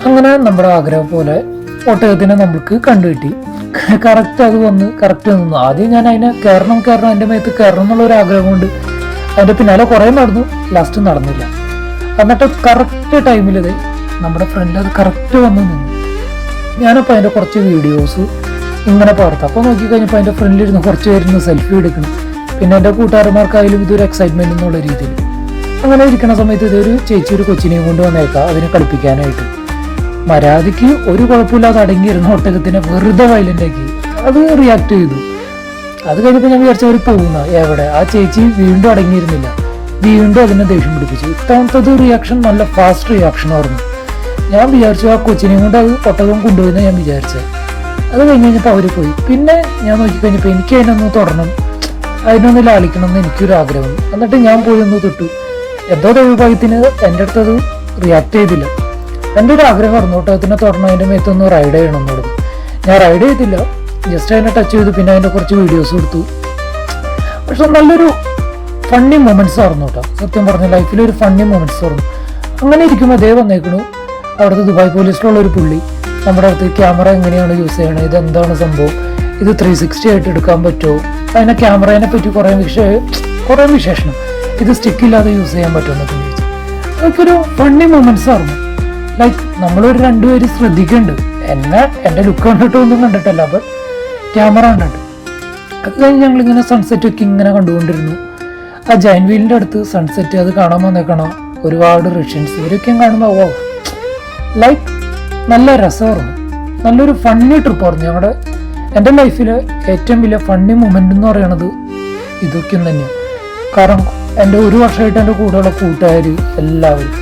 അങ്ങനെ നമ്മുടെ ആഗ്രഹം പോലെ ഒട്ടകത്തിനെ നമുക്ക് കണ്ടുകിട്ടി. കറക്റ്റ് അത് വന്ന് കറക്റ്റ് നിന്നു. ആദ്യം ഞാൻ അതിനെ കയറണം അതിൻ്റെ മേത്ത് കയറണം എന്നുള്ള ഒരു ആഗ്രഹം കൊണ്ട് അതിൻ്റെ പിന്നാലെ കുറേ നടന്നു. ലാസ്റ്റ് നടന്നില്ല. എന്നിട്ട് കറക്റ്റ് ടൈമിൽ ഇത് നമ്മുടെ ഫ്രണ്ട് അത് കറക്റ്റ് വന്ന് നിന്നു. ഞാനപ്പോൾ അതിൻ്റെ കുറച്ച് വീഡിയോസ് ഇങ്ങനെ പകർത്താം. അപ്പോൾ നോക്കിക്കഴിഞ്ഞപ്പോൾ അതിൻ്റെ ഫ്രണ്ടിലിരുന്ന് കുറച്ച് പേരിരുന്ന് സെൽഫി എടുക്കണം. പിന്നെ എൻ്റെ കൂട്ടുകാരന്മാർക്കായാലും ഇതൊരു എക്സൈറ്റ്മെൻറ്റ് എന്നുള്ള രീതിയിൽ അങ്ങനെ ഇരിക്കുന്ന സമയത്ത് ഇതൊരു ചേച്ചി ഒരു കൊച്ചിനെയും കൊണ്ട് വന്നേക്കാം അതിനെ കളിപ്പിക്കാനായിട്ട്. മര്യാദയ്ക്ക് ഒരു കുഴപ്പമില്ലാതെ അടങ്ങിയിരുന്ന ഒട്ടകത്തിനെ വെറുതെ വയലൻ്റ് ആക്കി. അത് റിയാക്ട് ചെയ്തു. അത് കഴിഞ്ഞപ്പോൾ ഞാൻ വിചാരിച്ച അവർ പോകുന്ന എവിടെ. ആ ചേച്ചി വീണ്ടും അടങ്ങിയിരുന്നില്ല. വീണ്ടും അതിനെ ദേഷ്യം പിടിപ്പിച്ചു. ഇത്തവണത്തത് റിയാക്ഷൻ നല്ല ഫാസ്റ്റ് റിയാക്ഷൻ ആയിരുന്നു. ഞാൻ വിചാരിച്ചു ആ കൊച്ചിനെയും കൊണ്ട് അത് ഒട്ടകം കൊണ്ടുപോയെന്ന് ഞാൻ വിചാരിച്ചത്. അത് കഴിഞ്ഞ് കഴിഞ്ഞപ്പോൾ അവർ പോയി. പിന്നെ ഞാൻ നോക്കിക്കഴിഞ്ഞപ്പോൾ എനിക്ക് അതിനൊന്ന് തൊടണം, അതിനൊന്ന് ലാളിക്കണം എന്ന് എനിക്കൊരു ആഗ്രഹം. എന്നിട്ട് ഞാൻ പോയി ഒന്ന് തൊട്ടു. എന്തോ ദൈവഭാഗ്യത്തിന് എൻ്റെ അടുത്തത് റിയാക്ട് ചെയ്തില്ല. എൻ്റെ ഒരു ആഗ്രഹമായിരുന്നു ഒട്ടകത്തിനെ തൊടണം, അതിൻ്റെ മേത്തൊന്ന് റൈഡ് ചെയ്യണം എന്നുള്ളത്. ഞാൻ റൈഡ് ചെയ്തില്ല, ജസ്റ്റ് അതിനെ ടച്ച് ചെയ്തു. പിന്നെ അതിൻ്റെ കുറച്ച് വീഡിയോസ് എടുത്തു. പക്ഷെ നല്ലൊരു ഫണ്ണി മൊമെൻറ്റ്സ് ആയിരുന്നു കേട്ടോ. സത്യം പറഞ്ഞ ലൈഫിലൊരു ഫണ്ണി മൊമെൻറ്റ്സ് ആയിരുന്നു. അങ്ങനെ ഇരിക്കുമ്പോൾ അതേ വന്നേക്കണു അവിടുത്തെ ദുബായ് പോലീസിലുള്ള ഒരു പുള്ളി നമ്മുടെ അടുത്ത് ക്യാമറ എങ്ങനെയാണ് യൂസ് ചെയ്യണത്, ഇതെന്താണ് സംഭവം, ഇത് 360 ആയിട്ട് എടുക്കാൻ പറ്റുമോ, അതിനെ ക്യാമറേനെ പറ്റി കുറേ വിശേഷണം, ഇത് സ്റ്റിക്കില്ലാതെ യൂസ് ചെയ്യാൻ പറ്റുമെന്നൊക്കെ ചോദിച്ചു. അതൊക്കെ ഫണ്ണി മൊമെൻറ്റ്സ് ആയിരുന്നു. ലൈക്ക് നമ്മളൊരു രണ്ടുപേര് ശ്രദ്ധിക്കുന്നുണ്ട്. എൻ്റെ ലുക്ക് കണ്ടിട്ട് ഒന്നും കണ്ടിട്ടല്ല, ബട്ട് ക്യാമറ കണ്ടിട്ട്. അത് കഴിഞ്ഞ് ഞങ്ങളിങ്ങനെ സൺസെറ്റ് ഒക്കെ ഇങ്ങനെ കണ്ടുകൊണ്ടിരുന്നു. ആ ജൈൻ വീലിൻ്റെ അടുത്ത് സൺസെറ്റ് അത് കാണാൻ വന്നേക്കണം ഒരുപാട് റഷ്യൻസ്. ഇവരൊക്കെയും കാണുമ്പോൾ ഓ ലൈക്ക് നല്ല രസമായിരുന്നു. നല്ലൊരു ഫണ്ണി ട്രിപ്പായിരുന്നു എൻ്റെ ലൈഫിലെ ഏറ്റവും വലിയ ഫണ്ണി മൊമെൻ്റ് എന്ന് പറയുന്നത് ഇതൊക്കെയും തന്നെയാണ്. കാരണം എൻ്റെ ഒരു വർഷമായിട്ട് എൻ്റെ കൂടെയുള്ള കൂട്ടുകാർ എല്ലാവരും.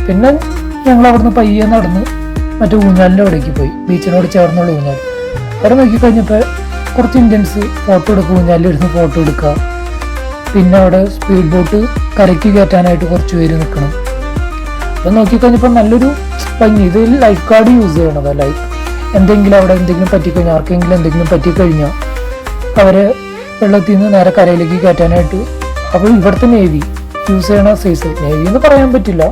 പിന്നെ ഞങ്ങൾ അവിടുന്ന് പയ്യെ നടന്ന് മറ്റേ ഊഞ്ഞാലിൻ്റെ അവിടേക്ക് പോയി, ബീച്ചിനോട് ചേർന്നുള്ള ഊഞ്ഞാൽ. അവിടെ നോക്കിക്കഴിഞ്ഞപ്പോൾ കുറച്ച് ഇന്ത്യൻസ് ഫോട്ടോ എടുക്കുക, ഊഞ്ഞാലിലിരുന്ന് ഫോട്ടോ എടുക്കുക. പിന്നെ അവിടെ സ്പീഡ് ബോട്ട് കരയ്ക്ക് കയറ്റാനായിട്ട് കുറച്ച് പേര് നിൽക്കണം. അപ്പം നോക്കിക്കഴിഞ്ഞപ്പോൾ നല്ലൊരു ഭംഗി. ഇത് ലൈഫ് ഗാർഡ് യൂസ് ചെയ്യണത്. ലൈക്ക് എന്തെങ്കിലും അവിടെ എന്തെങ്കിലും പറ്റിക്കഴിഞ്ഞാൽ, ആർക്കെങ്കിലും എന്തെങ്കിലും പറ്റിക്കഴിഞ്ഞാൽ അവരെ വെള്ളത്തിൽ നിന്ന് നേരെ കരയിലേക്ക് കയറ്റാനായിട്ട്. അപ്പോൾ ഇവിടുത്തെ നേവി യൂസ് ചെയ്യണ സൈസ്, നേവി എന്ന് പറയാൻ പറ്റില്ല,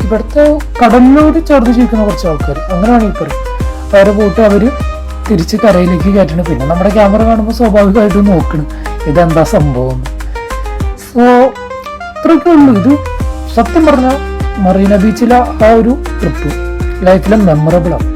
ഇവിടുത്തെ കടലിനോട് ചേർന്ന് ജീവിക്കുന്ന കുറച്ച് ആൾക്കാർ, അങ്ങനെയാണ് ഈ പറയും. അവരെ പോയിട്ട് അവർ തിരിച്ച് കരയിലേക്ക് കയറ്റണം. പിന്നെ നമ്മുടെ ക്യാമറ കാണുമ്പോൾ സ്വാഭാവികമായിട്ടും നോക്കണം ഇതെന്താ സംഭവം. സോ ഇത്രയൊക്കെ ഉള്ളൂ. ഇത് സത്യം പറഞ്ഞാൽ മറീന ബീച്ചിലെ ആ ഒരു ട്രിപ്പ് ലൈഫിലെ മെമ്മറബിളാണ്.